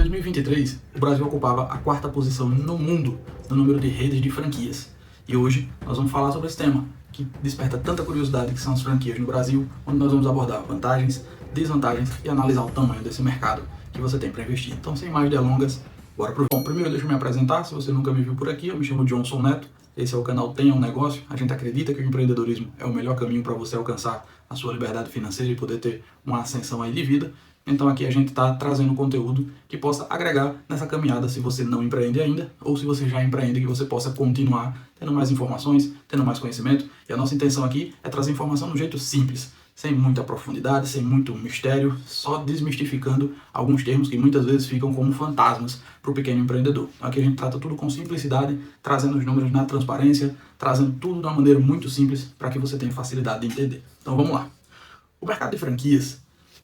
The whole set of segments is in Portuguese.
2023, o Brasil ocupava a 4ª posição no mundo no número de redes de franquias. E hoje nós vamos falar sobre esse tema, que desperta tanta curiosidade que são as franquias no Brasil, onde nós vamos abordar vantagens, desvantagens e analisar o tamanho desse mercado que você tem para investir. Então, sem mais delongas, bora pro vídeo. Bom, primeiro deixa eu me apresentar, se você nunca me viu por aqui, eu me chamo Johnson Neto, esse é o canal Tenha um Negócio. A gente acredita que o empreendedorismo é o melhor caminho para você alcançar a sua liberdade financeira e poder ter uma ascensão aí de vida. Então aqui a gente está trazendo conteúdo que possa agregar nessa caminhada se você não empreende ainda, ou se você já empreende, que você possa continuar tendo mais informações, tendo mais conhecimento. E a nossa intenção aqui é trazer informação de um jeito simples, sem muita profundidade, sem muito mistério, só desmistificando alguns termos que muitas vezes ficam como fantasmas para o pequeno empreendedor. Aqui a gente trata tudo com simplicidade, trazendo os números na transparência, trazendo tudo de uma maneira muito simples para que você tenha facilidade de entender. Então vamos lá. O mercado de franquias,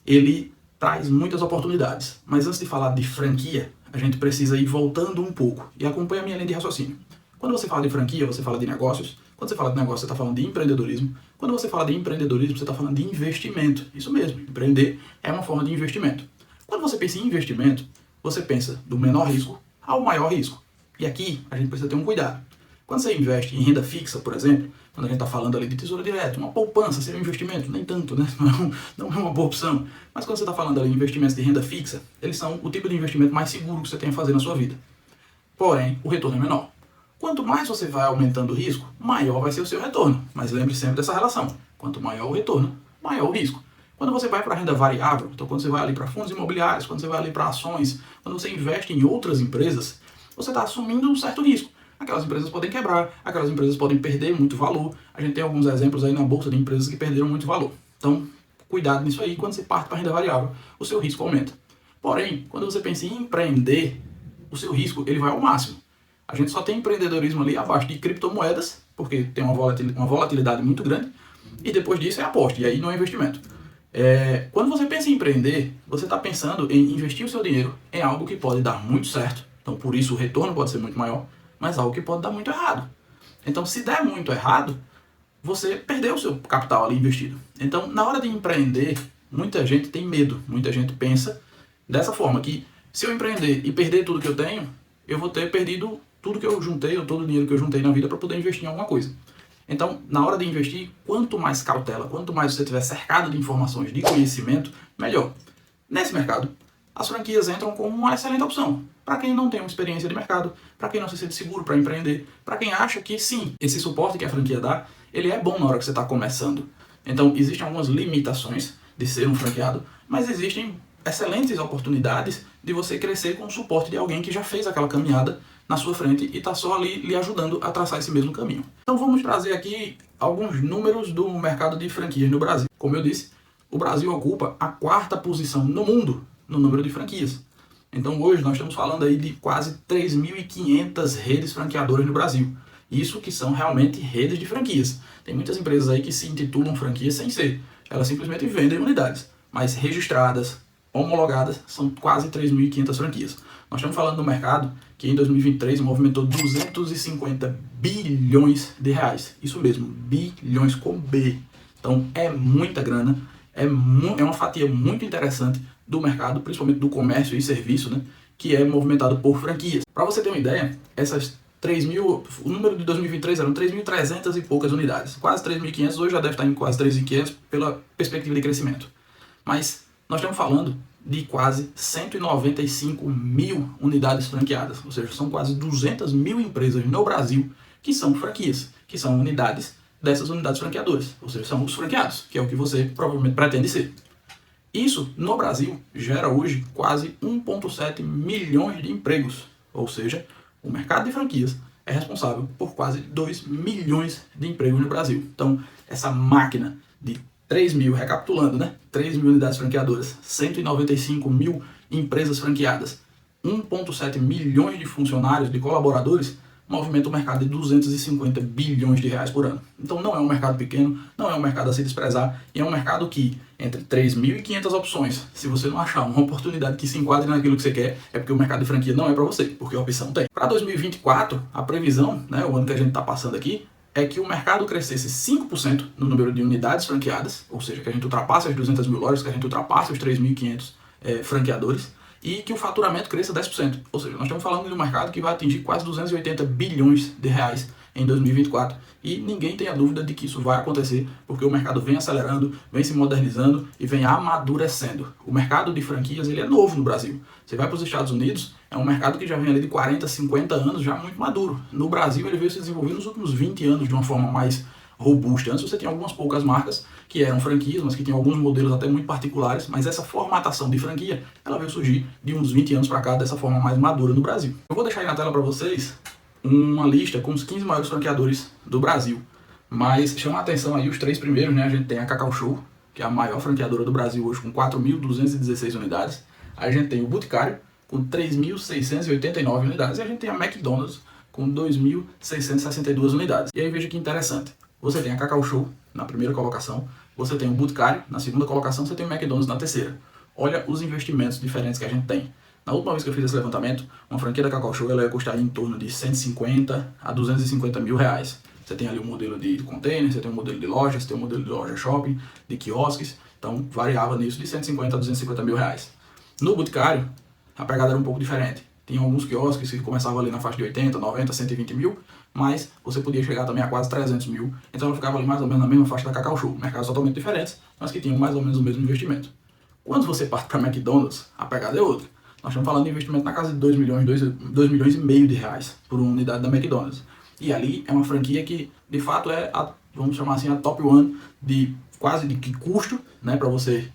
ele traz muitas oportunidades, mas antes de falar de franquia, a gente precisa ir voltando um pouco e acompanha a minha linha de raciocínio. Quando você fala de franquia, você fala de negócios. Quando você fala de negócio, você está falando de empreendedorismo. Quando você fala de empreendedorismo, você está falando de investimento. Isso mesmo, empreender é uma forma de investimento. Quando você pensa em investimento, você pensa do menor risco ao maior risco. E aqui a gente precisa ter um cuidado. Quando você investe em renda fixa, por exemplo, quando a gente está falando ali de tesouro direto, uma poupança seria um investimento, nem tanto, né? Não é uma boa opção. Mas quando você está falando ali de investimentos de renda fixa, eles são o tipo de investimento mais seguro que você tem a fazer na sua vida. Porém, o retorno é menor. Quanto mais você vai aumentando o risco, maior vai ser o seu retorno. Mas lembre sempre dessa relação. Quanto maior o retorno, maior o risco. Quando você vai para a renda variável, então quando você vai ali para fundos imobiliários, quando você vai ali para ações, quando você investe em outras empresas, você está assumindo um certo risco. Aquelas empresas podem quebrar, aquelas empresas podem perder muito valor. A gente tem alguns exemplos aí na bolsa de empresas que perderam muito valor. Então, cuidado nisso aí. Quando você parte para a renda variável, o seu risco aumenta. Porém, quando você pensa em empreender, o seu risco ele vai ao máximo. A gente só tem empreendedorismo ali abaixo de criptomoedas, porque tem uma volatilidade muito grande, e depois disso é aposta, e aí não é investimento. Quando você pensa em empreender, você está pensando em investir o seu dinheiro em algo que pode dar muito certo, então por isso o retorno pode ser muito maior, mas algo que pode dar muito errado. Então se der muito errado, você perdeu o seu capital ali investido. Então na hora de empreender, muita gente tem medo, muita gente pensa dessa forma, que se eu empreender e perder tudo que eu tenho, eu vou ter perdido tudo que eu juntei, ou todo o dinheiro que eu juntei na vida para poder investir em alguma coisa. Então, na hora de investir, quanto mais cautela, quanto mais você estiver cercado de informações, de conhecimento, melhor. Nesse mercado, as franquias entram como uma excelente opção. Para quem não tem uma experiência de mercado, para quem não se sente seguro para empreender, para quem acha que sim, esse suporte que a franquia dá, ele é bom na hora que você está começando. Então, existem algumas limitações de ser um franqueado, mas existem excelentes oportunidades de você crescer com o suporte de alguém que já fez aquela caminhada na sua frente e está só ali lhe ajudando a traçar esse mesmo caminho. Então vamos trazer aqui alguns números do mercado de franquias no Brasil. Como eu disse, o Brasil ocupa a 4ª posição no mundo no número de franquias. Então hoje nós estamos falando aí de quase 3.500 redes franqueadoras no Brasil. Isso que são realmente redes de franquias. Tem muitas empresas aí que se intitulam franquias sem ser. Elas simplesmente vendem unidades, mas registradas, homologadas, são quase 3.500 franquias. Nós estamos falando do mercado que em 2023 movimentou 250 bilhões de reais. Isso mesmo, bilhões com B. Então é muita grana, é uma fatia muito interessante do mercado, principalmente do comércio e serviço, né, que é movimentado por franquias. Para você ter uma ideia, o número de 2023 eram 3.300 e poucas unidades. Quase 3.500, hoje já deve estar em quase 3.500 pela perspectiva de crescimento. Mas nós estamos falando de quase 195 mil unidades franqueadas, ou seja, são quase 200 mil empresas no Brasil que são franquias, que são unidades dessas unidades franqueadoras, ou seja, são os franqueados, que é o que você provavelmente pretende ser. Isso, no Brasil, gera hoje quase 1,7 milhões de empregos, ou seja, o mercado de franquias é responsável por quase 2 milhões de empregos no Brasil. Então, essa máquina de recapitulando, né? 3 mil unidades franqueadoras, 195 mil empresas franqueadas, 1,7 milhões de funcionários, de colaboradores, movimenta o mercado de 250 bilhões de reais por ano. Então não é um mercado pequeno, não é um mercado a se desprezar, e é um mercado que, entre 3.500 opções, se você não achar uma oportunidade que se enquadre naquilo que você quer, é porque o mercado de franquia não é para você, porque a opção tem. Para 2024, a previsão, né, o ano que a gente está passando aqui, é que o mercado crescesse 5% no número de unidades franqueadas, ou seja, que a gente ultrapasse as 200 mil lojas, que a gente ultrapasse os 3.500 franqueadores, e que o faturamento cresça 10%. Ou seja, nós estamos falando de um mercado que vai atingir quase 280 bilhões de reais em 2024 e ninguém tem a dúvida de que isso vai acontecer porque o mercado vem acelerando, vem se modernizando e vem amadurecendo. O mercado de franquias ele é novo no Brasil. Você vai para os Estados Unidos, é um mercado que já vem ali de 40, 50 anos, já muito maduro. No Brasil ele veio se desenvolvendo nos últimos 20 anos de uma forma mais robusta. Antes você tinha algumas poucas marcas que eram franquias, mas que tinham alguns modelos até muito particulares, mas essa formatação de franquia, ela veio surgir de uns 20 anos para cá dessa forma mais madura no Brasil. Eu vou deixar aí na tela para vocês uma lista com os 15 maiores franqueadores do Brasil, mas chama a atenção aí os 3 primeiros, né? A gente tem a Cacau Show, que é a maior franqueadora do Brasil hoje, com 4.216 unidades. Aí a gente tem o Boticário, com 3.689 unidades, e a gente tem a McDonald's, com 2.662 unidades. E aí veja que interessante, você tem a Cacau Show na primeira colocação, você tem o Boticário na segunda colocação, você tem o McDonald's na terceira. Olha os investimentos diferentes que a gente tem. Na última vez que eu fiz esse levantamento, uma franquia da Cacau Show ela ia custar em torno de 150 a 250 mil reais. Você tem ali um modelo de container, você tem um modelo de loja, você tem um modelo de loja shopping, de quiosques, então variava nisso de 150 a 250 mil reais. No Boticário, a pegada era um pouco diferente. Tinha alguns quiosques que começavam ali na faixa de 80, 90, 120 mil, mas você podia chegar também a quase 300 mil, então ela ficava ali mais ou menos na mesma faixa da Cacau Show. Mercados totalmente diferentes, mas que tinham mais ou menos o mesmo investimento. Quando você parte para McDonald's, a pegada é outra. Nós estamos falando de investimento na casa de 2 milhões e meio de reais por uma unidade da McDonald's. E ali é uma franquia que, de fato, é a, vamos chamar assim, a top one de quase de custo, né, para você,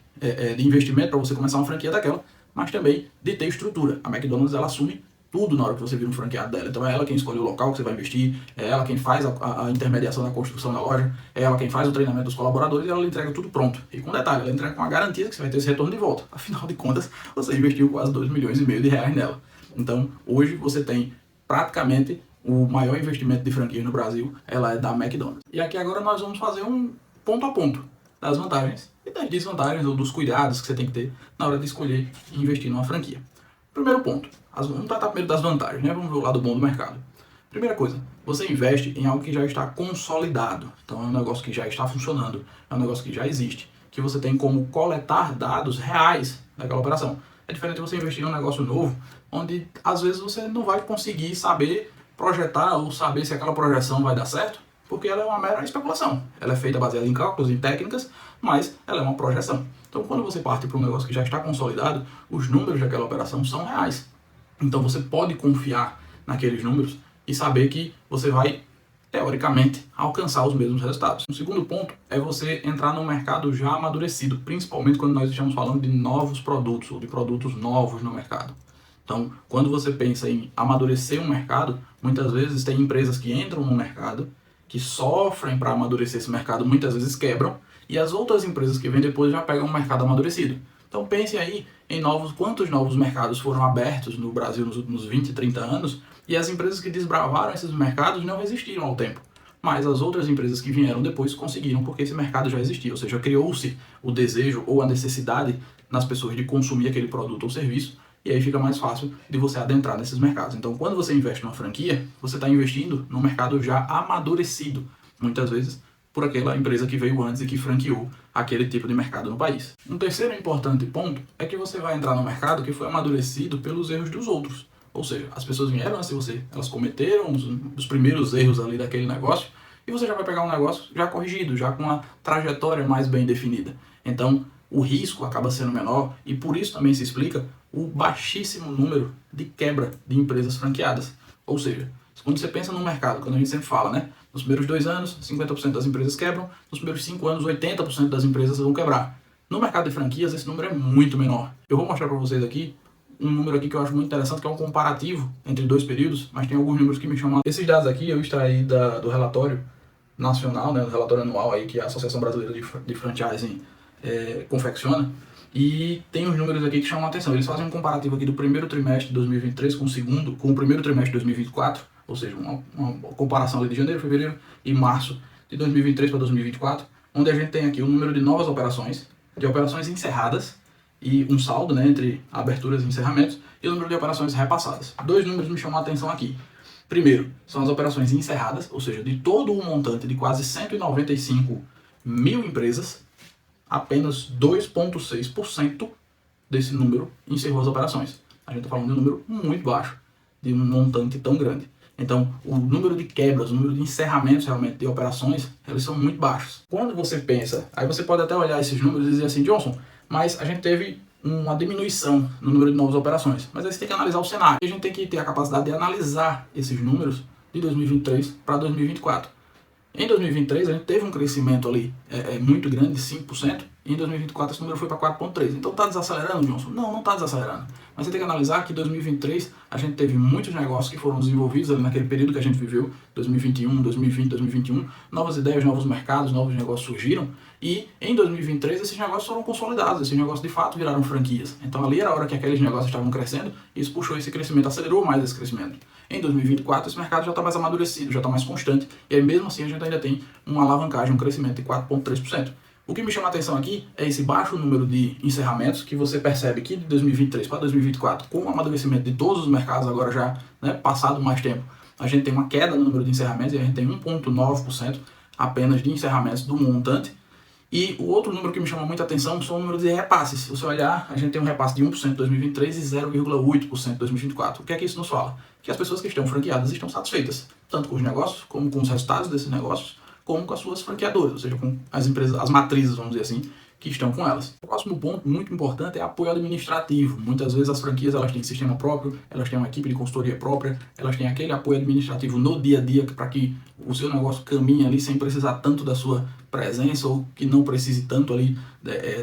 de investimento para você começar uma franquia daquela, mas também de ter estrutura. A McDonald's ela assume tudo na hora que você vira um franqueado dela. Então é ela quem escolhe o local que você vai investir, é ela quem faz a intermediação da construção da loja, é ela quem faz o treinamento dos colaboradores e ela entrega tudo pronto. E com detalhe, ela entrega com a garantia que você vai ter esse retorno de volta. Afinal de contas, você investiu quase 2 milhões e meio de reais nela. Então, hoje você tem praticamente o maior investimento de franquia no Brasil, ela é da McDonald's. E aqui agora nós vamos fazer um ponto a ponto das vantagens e das desvantagens ou dos cuidados que você tem que ter na hora de escolher e investir numa franquia. Primeiro ponto, vamos tratar primeiro das vantagens, né? Vamos ver o lado bom do mercado. Primeira coisa, você investe em algo que já está consolidado. Então é um negócio que já está funcionando, é um negócio que já existe, que você tem como coletar dados reais daquela operação. É diferente de você investir em um negócio novo, onde às vezes você não vai conseguir saber projetar ou saber se aquela projeção vai dar certo, porque ela é uma mera especulação. Ela é feita baseada em cálculos, em técnicas, mas ela é uma projeção. Então, quando você parte para um negócio que já está consolidado, os números daquela operação são reais. Então, você pode confiar naqueles números e saber que você vai, teoricamente, alcançar os mesmos resultados. O segundo ponto é você entrar num mercado já amadurecido, principalmente quando nós estamos falando de novos produtos ou de produtos novos no mercado. Então, quando você pensa em amadurecer um mercado, muitas vezes tem empresas que entram no mercado, que sofrem para amadurecer esse mercado, muitas vezes quebram, e as outras empresas que vêm depois já pegam um mercado amadurecido. Então pense aí em quantos novos mercados foram abertos no Brasil nos últimos 20, 30 anos, e as empresas que desbravaram esses mercados não resistiram ao tempo. Mas as outras empresas que vieram depois conseguiram, porque esse mercado já existia, ou seja, criou-se o desejo ou a necessidade nas pessoas de consumir aquele produto ou serviço, e aí fica mais fácil de você adentrar nesses mercados. Então, quando você investe numa franquia, você está investindo num mercado já amadurecido, muitas vezes por aquela empresa que veio antes e que franqueou aquele tipo de mercado no país. Um terceiro importante ponto é que você vai entrar no mercado que foi amadurecido pelos erros dos outros. Ou seja, as pessoas vieram antes de você, elas cometeram os primeiros erros ali daquele negócio, e você já vai pegar um negócio já corrigido, já com uma trajetória mais bem definida. Então, o risco acaba sendo menor e por isso também se explica o baixíssimo número de quebra de empresas franqueadas. Ou seja, quando você pensa no mercado, quando a gente sempre fala, né? Nos primeiros 2 anos, 50% das empresas quebram, nos primeiros 5 anos, 80% das empresas vão quebrar. No mercado de franquias, esse número é muito menor. Eu vou mostrar para vocês aqui um número aqui que eu acho muito interessante, que é um comparativo entre 2 períodos, mas tem alguns números que me chamam. Esses dados aqui eu extraí do relatório nacional, né, do relatório anual aí que a Associação Brasileira de Franchising confecciona, e tem os números aqui que chamam a atenção. Eles fazem um comparativo aqui do primeiro trimestre de 2023 com o primeiro trimestre de 2024, ou seja, uma comparação ali de janeiro, fevereiro e março de 2023 para 2024, onde a gente tem aqui o número de novas operações, de operações encerradas, e um saldo, né, entre aberturas e encerramentos, e o número de operações repassadas. 2 números me chamam a atenção aqui. Primeiro, são as operações encerradas, ou seja, de todo o montante de quase 195 mil empresas, apenas 2,6% desse número encerrou as operações. A gente está falando de um número muito baixo, de um montante tão grande. Então, o número de quebras, o número de encerramentos realmente de operações, eles são muito baixos. Quando você pensa, aí você pode até olhar esses números e dizer assim, Johnson, mas a gente teve uma diminuição no número de novas operações. Mas aí você tem que analisar o cenário. E a gente tem que ter a capacidade de analisar esses números de 2023 para 2024. Em 2023, a gente teve um crescimento ali muito grande, de 5%, e em 2024 esse número foi para 4,3%. Então está desacelerando, Johnson? Não, não está desacelerando. Mas você tem que analisar que em 2023 a gente teve muitos negócios que foram desenvolvidos ali naquele período que a gente viveu, 2021, 2020, 2021, novas ideias, novos mercados, novos negócios surgiram, e em 2023 esses negócios foram consolidados, esses negócios de fato viraram franquias. Então ali era a hora que aqueles negócios estavam crescendo, e isso puxou esse crescimento, acelerou mais esse crescimento. Em 2024 esse mercado já está mais amadurecido, já está mais constante, e aí mesmo assim a gente ainda tem uma alavancagem, um crescimento de 4,3%. O que me chama a atenção aqui é esse baixo número de encerramentos, que você percebe que de 2023 para 2024, com o amadurecimento de todos os mercados agora já, né, passado mais tempo, a gente tem uma queda no número de encerramentos, e a gente tem 1,9% apenas de encerramentos do montante. E o outro número que me chama muita atenção são o número de repasses. Se você olhar, a gente tem um repasse de 1% em 2023 e 0,8% em 2024. O que é que isso nos fala? Que as pessoas que estão franqueadas estão satisfeitas, tanto com os negócios, como com os resultados desses negócios, como com as suas franqueadoras, ou seja, com as empresas, as matrizes, vamos dizer assim, que estão com elas. O próximo ponto muito importante é apoio administrativo. Muitas vezes as franquias elas têm sistema próprio, elas têm uma equipe de consultoria própria, elas têm aquele apoio administrativo no dia a dia para que o seu negócio caminhe ali sem precisar tanto da sua presença, ou que não precise tanto ali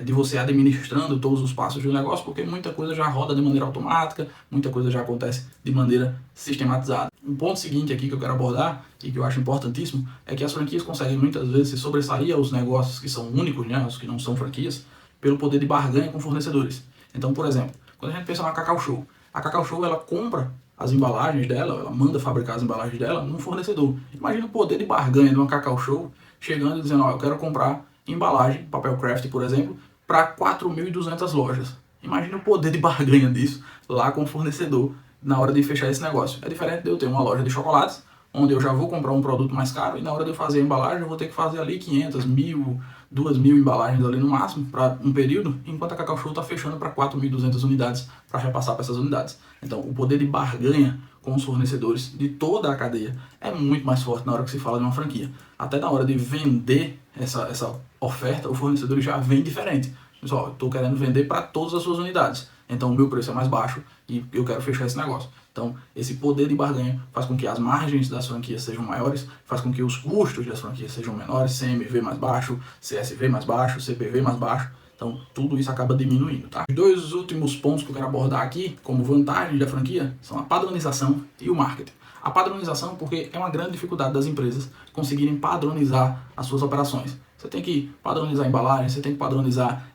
de você administrando todos os passos do negócio, porque muita coisa já roda de maneira automática, muita coisa já acontece de maneira sistematizada. Um ponto seguinte aqui que eu quero abordar e que eu acho importantíssimo é que as franquias conseguem muitas vezes se sobressair aos negócios que são únicos, né, os que não são franquias, pelo poder de barganha com fornecedores. Então, por exemplo, quando a gente pensa na Cacau Show, a Cacau Show ela compra as embalagens dela, ela manda fabricar as embalagens dela num fornecedor. Imagina o poder de barganha de uma Cacau Show chegando e dizendo, ó, eu quero comprar embalagem, papel craft, por exemplo, para 4.200 lojas. Imagina o poder de barganha disso lá com o fornecedor na hora de fechar esse negócio. É diferente de eu ter uma loja de chocolates, onde eu já vou comprar um produto mais caro e na hora de eu fazer a embalagem eu vou ter que fazer ali 500, 1.000, 2.000 embalagens ali no máximo para um período, enquanto a Cacau Show está fechando para 4.200 unidades para repassar para essas unidades. Então o poder de barganha com os fornecedores de toda a cadeia é muito mais forte na hora que se fala de uma franquia. Até na hora de vender essa oferta, o fornecedor já vem diferente. Pessoal, eu estou querendo vender para todas as suas unidades, então o meu preço é mais baixo e eu quero fechar esse negócio. Então, esse poder de barganha faz com que as margens das franquias sejam maiores, faz com que os custos das franquias sejam menores, CMV mais baixo, CSV mais baixo, CPV mais baixo. Então, tudo isso acaba diminuindo, tá? Os dois últimos pontos que eu quero abordar aqui, como vantagem da franquia, são a padronização e o marketing. A padronização, porque é uma grande dificuldade das empresas conseguirem padronizar as suas operações. Você tem que padronizar a embalagem, você tem que padronizar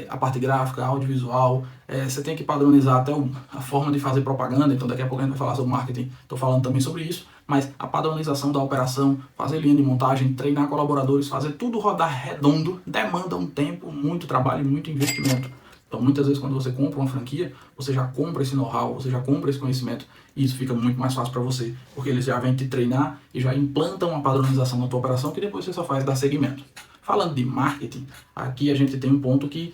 a parte gráfica, audiovisual, você tem que padronizar até a forma de fazer propaganda, então daqui a pouco a gente vai falar sobre marketing, estou falando também sobre isso, mas a padronização da operação, fazer linha de montagem, treinar colaboradores, fazer tudo rodar redondo, demanda um tempo, muito trabalho e muito investimento. Então muitas vezes quando você compra uma franquia, você já compra esse know-how, você já compra esse conhecimento e isso fica muito mais fácil para você, porque eles já vêm te treinar e já implantam uma padronização na tua operação que depois você só faz dar seguimento. Falando de marketing, aqui a gente tem um ponto que,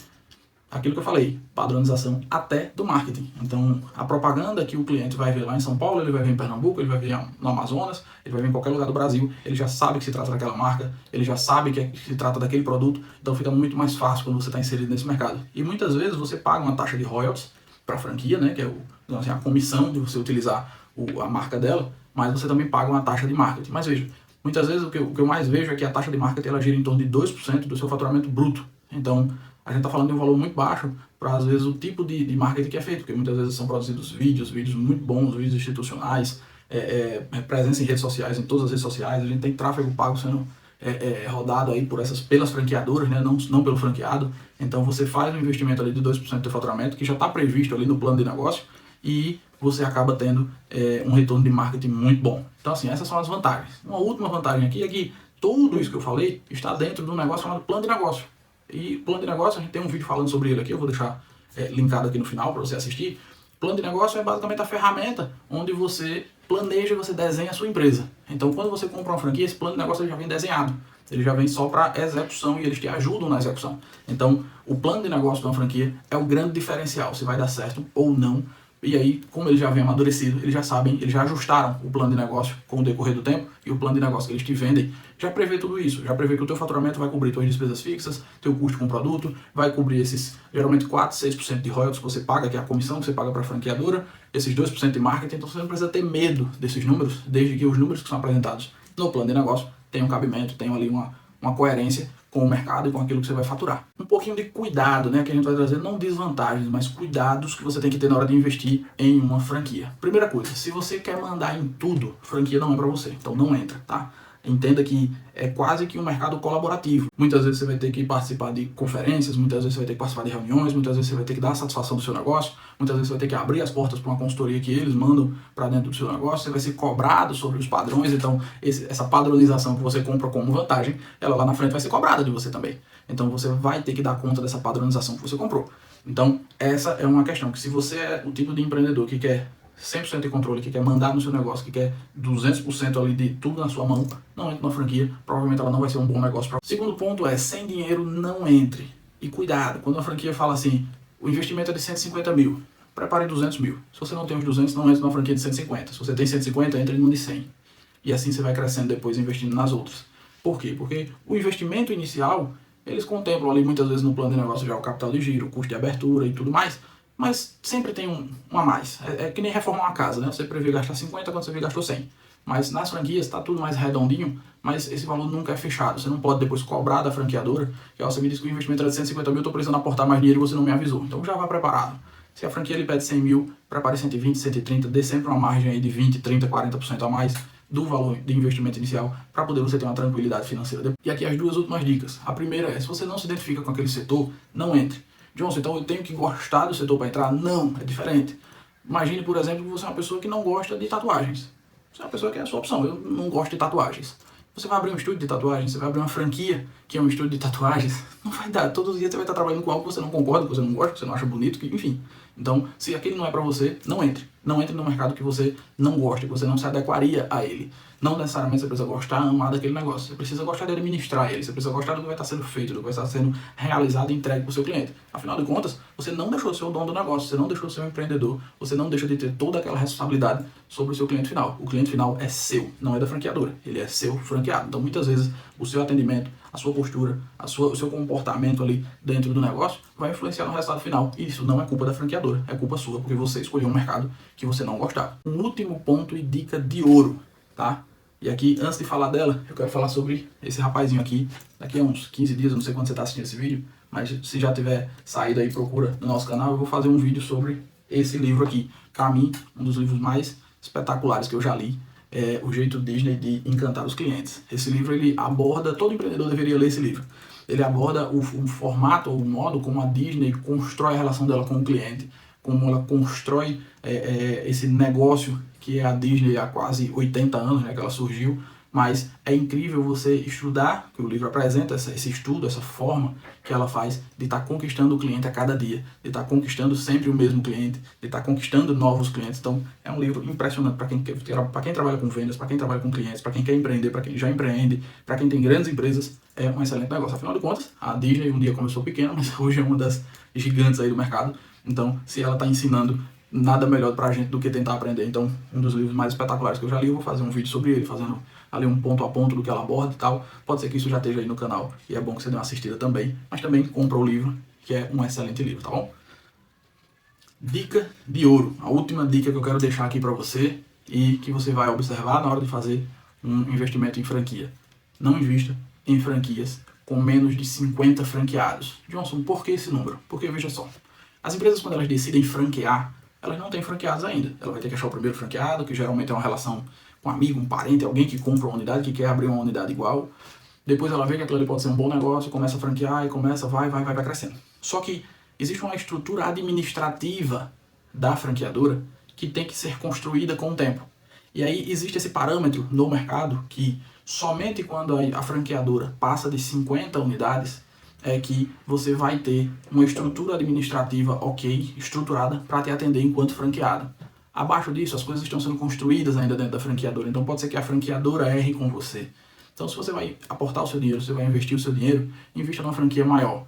aquilo que eu falei, padronização até do marketing. Então, a propaganda que o cliente vai ver lá em São Paulo, ele vai ver em Pernambuco, ele vai ver no Amazonas, ele vai ver em qualquer lugar do Brasil, ele já sabe que se trata daquela marca, ele já sabe que se trata daquele produto, então fica muito mais fácil quando você está inserido nesse mercado. E muitas vezes você paga uma taxa de royalties para a franquia, né, que é a comissão de você utilizar a marca dela, mas você também paga uma taxa de marketing. Mas veja, muitas vezes o que eu mais vejo é que a taxa de marketing ela gira em torno de 2% do seu faturamento bruto. Então, a gente está falando de um valor muito baixo para, às vezes, o tipo de marketing que é feito, porque muitas vezes são produzidos vídeos muito bons, vídeos institucionais, presença em redes sociais, em todas as redes sociais, a gente tem tráfego pago sendo rodado aí pelas franqueadoras, né, não pelo franqueado. Então, você faz um investimento ali de 2% do faturamento, que já está previsto ali no plano de negócio, e você acaba tendo um retorno de marketing muito bom. Então, assim, essas são as vantagens. Uma última vantagem aqui é que tudo isso que eu falei está dentro de um negócio chamado plano de negócio. E plano de negócio, a gente tem um vídeo falando sobre ele aqui, eu vou deixar linkado aqui no final para você assistir. Plano de negócio é basicamente a ferramenta onde você planeja, você desenha a sua empresa. Então, quando você compra uma franquia, esse plano de negócio já vem desenhado. Ele já vem só para execução e eles te ajudam na execução. Então, o plano de negócio de uma franquia é o grande diferencial, se vai dar certo ou não. E aí, como eles já vêm amadurecido, eles já sabem, eles já ajustaram o plano de negócio com o decorrer do tempo, e o plano de negócio que eles te vendem já prevê tudo isso, já prevê que o teu faturamento vai cobrir tuas despesas fixas, teu custo com o produto, vai cobrir esses, geralmente 4, 6% de royalties que você paga, que é a comissão que você paga para a franqueadora, esses 2% de marketing, então você não precisa ter medo desses números, desde que os números que são apresentados no plano de negócio tenham cabimento, tenham ali uma coerência com o mercado e com aquilo que você vai faturar. Um pouquinho de cuidado, né, que a gente vai trazer, não desvantagens, mas cuidados que você tem que ter na hora de investir em uma franquia. Primeira coisa, se você quer mandar em tudo, franquia não é para você, então não entra, tá? Entenda que é quase que um mercado colaborativo. Muitas vezes você vai ter que participar de conferências, muitas vezes você vai ter que participar de reuniões, muitas vezes você vai ter que dar a satisfação do seu negócio, muitas vezes você vai ter que abrir as portas para uma consultoria que eles mandam para dentro do seu negócio, você vai ser cobrado sobre os padrões, então essa padronização que você compra como vantagem, ela lá na frente vai ser cobrada de você também. Então você vai ter que dar conta dessa padronização que você comprou. Então essa é uma questão, que se você é o tipo de empreendedor que quer 100% de controle, que quer mandar no seu negócio, que quer 200% ali de tudo na sua mão, não entre na franquia, provavelmente ela não vai ser um bom negócio para você. Segundo ponto é, sem dinheiro não entre. E cuidado, quando a franquia fala assim, o investimento é de 150 mil, prepare 200 mil. Se você não tem os 200, não entre numa franquia de 150. Se você tem 150, entre em uma de 100. E assim você vai crescendo depois, investindo nas outras. Por quê? Porque o investimento inicial, eles contemplam ali muitas vezes no plano de negócio já o capital de giro, o custo de abertura e tudo mais, mas sempre tem um a mais. É que nem reformar uma casa, né? Você prevê gastar 50 quando você vê gastou 100. Mas nas franquias está tudo mais redondinho, mas esse valor nunca é fechado. Você não pode depois cobrar da franqueadora, que você me disse que o investimento era de 150 mil, eu estou precisando aportar mais dinheiro e você não me avisou. Então já vá preparado. Se a franquia lhe pede 100 mil, prepare 120, 130, dê sempre uma margem aí de 20, 30, 40% a mais do valor de investimento inicial para poder você ter uma tranquilidade financeira. E aqui as duas últimas dicas. A primeira é, se você não se identifica com aquele setor, não entre. Johnson, então eu tenho que gostar do setor para entrar? Não, é diferente. Imagine, por exemplo, que você é uma pessoa que não gosta de tatuagens. Você é uma pessoa que é a sua opção, eu não gosto de tatuagens. Você vai abrir um estúdio de tatuagens, você vai abrir uma franquia que é um estúdio de tatuagens, não vai dar. Todos os dias você vai estar trabalhando com algo que você não concorda, que você não gosta, que você não acha bonito, que, enfim. Então, se aquele não é para você, não entre. Não entre no mercado que você não gosta, que você não se adequaria a ele. Não necessariamente você precisa gostar, amar daquele negócio. Você precisa gostar de administrar ele, você precisa gostar do que vai estar sendo feito, do que vai estar sendo realizado e entregue para o seu cliente. Afinal de contas, você não deixou de ser o dono do negócio, você não deixou de ser um empreendedor, você não deixa de ter toda aquela responsabilidade sobre o seu cliente final. O cliente final é seu, não é da franqueadora, ele é seu franqueado. Então, muitas vezes, o seu atendimento, a sua postura, o seu comportamento ali dentro do negócio vai influenciar no resultado final. E isso não é culpa da franqueadora, é culpa sua, porque você escolheu um mercado que você não gostava. Um último ponto e dica de ouro, tá? E aqui, antes de falar dela, eu quero falar sobre esse rapazinho aqui. Daqui a uns 15 dias, eu não sei quando você está assistindo esse vídeo, mas se já tiver saído aí, procura no nosso canal, eu vou fazer um vídeo sobre esse livro aqui. Para mim, um dos livros mais espetaculares que eu já li, é O Jeito Disney de Encantar os Clientes. Esse livro, ele aborda, todo empreendedor deveria ler esse livro. Ele aborda o formato, o modo como a Disney constrói a relação dela com o cliente, como ela constrói esse negócio que é a Disney há quase 80 anos, né, que ela surgiu, mas é incrível você estudar, que o livro apresenta esse estudo, essa forma que ela faz de estar conquistando o cliente a cada dia, de estar conquistando sempre o mesmo cliente, de estar conquistando novos clientes. Então é um livro impressionante para quem trabalha com vendas, para quem trabalha com clientes, para quem quer empreender, para quem já empreende, para quem tem grandes empresas, é um excelente negócio. Afinal de contas, a Disney um dia começou pequena, mas hoje é uma das gigantes aí do mercado. Então, se ela está ensinando, nada melhor pra gente do que tentar aprender. Então, um dos livros mais espetaculares que eu já li, eu vou fazer um vídeo sobre ele, fazendo ali um ponto a ponto do que ela aborda e tal. Pode ser que isso já esteja aí no canal, e é bom que você dê uma assistida também. Mas também compra o livro, que é um excelente livro, tá bom? Dica de ouro. A última dica que eu quero deixar aqui pra você, e que você vai observar na hora de fazer um investimento em franquia. Não invista em franquias com menos de 50 franqueados. Johnson, por que esse número? Porque, veja só, as empresas, quando elas decidem franquear, elas não têm franqueados ainda. Ela vai ter que achar o primeiro franqueado, que geralmente é uma relação com um amigo, um parente, alguém que compra uma unidade, que quer abrir uma unidade igual. Depois ela vê que aquilo ali pode ser um bom negócio, começa a franquear e começa, vai crescendo. Só que existe uma estrutura administrativa da franqueadora que tem que ser construída com o tempo. E aí existe esse parâmetro no mercado que somente quando a franqueadora passa de 50 unidades, é que você vai ter uma estrutura administrativa ok, estruturada, para te atender enquanto franqueado. Abaixo disso, as coisas estão sendo construídas ainda dentro da franqueadora, então pode ser que a franqueadora erre com você. Então, se você vai aportar o seu dinheiro, se você vai investir o seu dinheiro, invista numa franquia maior.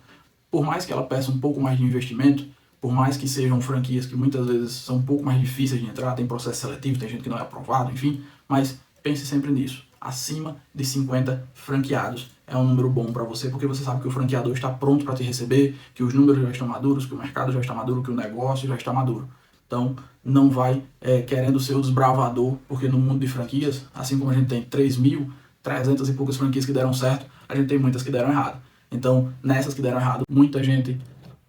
Por mais que ela peça um pouco mais de investimento, por mais que sejam franquias que muitas vezes são um pouco mais difíceis de entrar, tem processo seletivo, tem gente que não é aprovado, enfim, mas pense sempre nisso. Acima de 50 franqueados é um número bom para você, porque você sabe que o franqueador está pronto para te receber, que os números já estão maduros, que o mercado já está maduro, que o negócio já está maduro. Então, não vai querendo ser o desbravador, porque no mundo de franquias, assim como a gente tem 3.300 e poucas franquias que deram certo, a gente tem muitas que deram errado. Então, nessas que deram errado, muita gente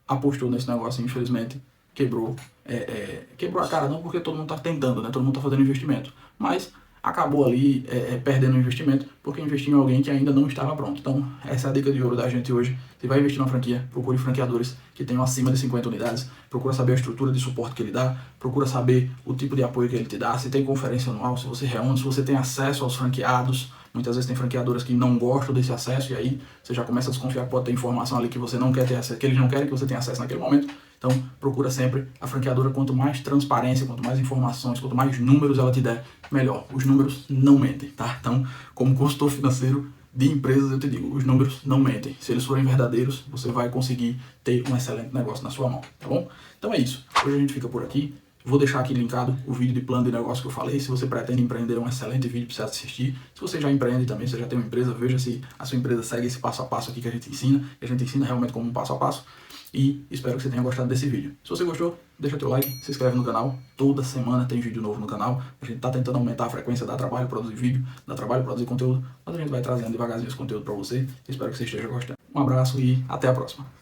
apostou nesse negócio e infelizmente quebrou a cara, não porque todo mundo está tentando, né? Todo mundo está fazendo investimento, mas acabou ali perdendo o investimento porque investiu em alguém que ainda não estava pronto. Então, essa é a dica de ouro da gente hoje. Se vai investir numa franquia, procure franqueadores que tenham acima de 50 unidades, procura saber a estrutura de suporte que ele dá, procura saber o tipo de apoio que ele te dá, se tem conferência anual, se você reúne, se você tem acesso aos franqueados. Muitas vezes tem franqueadoras que não gostam desse acesso e aí você já começa a desconfiar que pode ter informação ali que você não quer ter acesso, que eles não querem que você tenha acesso naquele momento. Então, procura sempre a franqueadora, quanto mais transparência, quanto mais informações, quanto mais números ela te der, melhor. Os números não mentem, tá? Então, como consultor financeiro de empresas, eu te digo, os números não mentem. Se eles forem verdadeiros, você vai conseguir ter um excelente negócio na sua mão, tá bom? Então é isso. Hoje a gente fica por aqui. Vou deixar aqui linkado o vídeo de plano de negócio que eu falei. Se você pretende empreender, é um excelente vídeo para você assistir. Se você já empreende também, você já tem uma empresa, veja se a sua empresa segue esse passo a passo aqui que a gente ensina. E a gente ensina realmente como um passo a passo. E espero que você tenha gostado desse vídeo. Se você gostou, deixa teu like, se inscreve no canal. Toda semana tem vídeo novo no canal. A gente está tentando aumentar a frequência, dá trabalho produzir vídeo, dá trabalho produzir conteúdo. Mas a gente vai trazendo devagarzinho esse conteúdo para você. Espero que você esteja gostando. Um abraço e até a próxima.